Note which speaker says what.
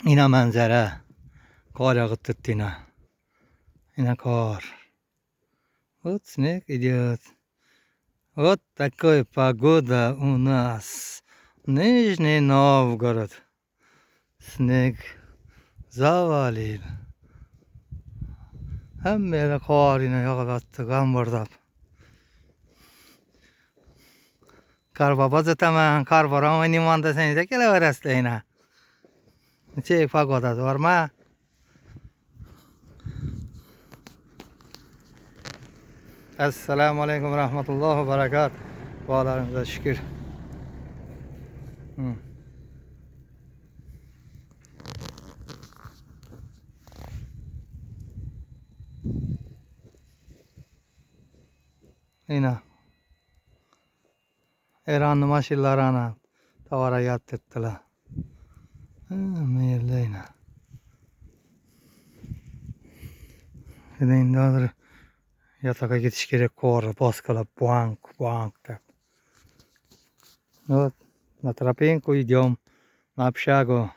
Speaker 1: Yine manzara. Kar yağıp tuttu yine. Yine kar. Вот снег идет. Вот такая погода у нас. Нижний Новгород. Снег завалил. Hem yere kar yine yağıp attı. Kamburdap. Kar baba zaten kar var ama limanda seni de gele var aslında. Çek pagoda var mı? Esselamu Aleyküm ve Rahmetullah ve Berekat. Bağlarınıza şükür. Yine. İranlı maşillarına tavara yattırdılar. Meyilli yine. Gidin daha yataka gidiş gerek kor, baskala, bank так. Вот, на тропинку идем, на общагу.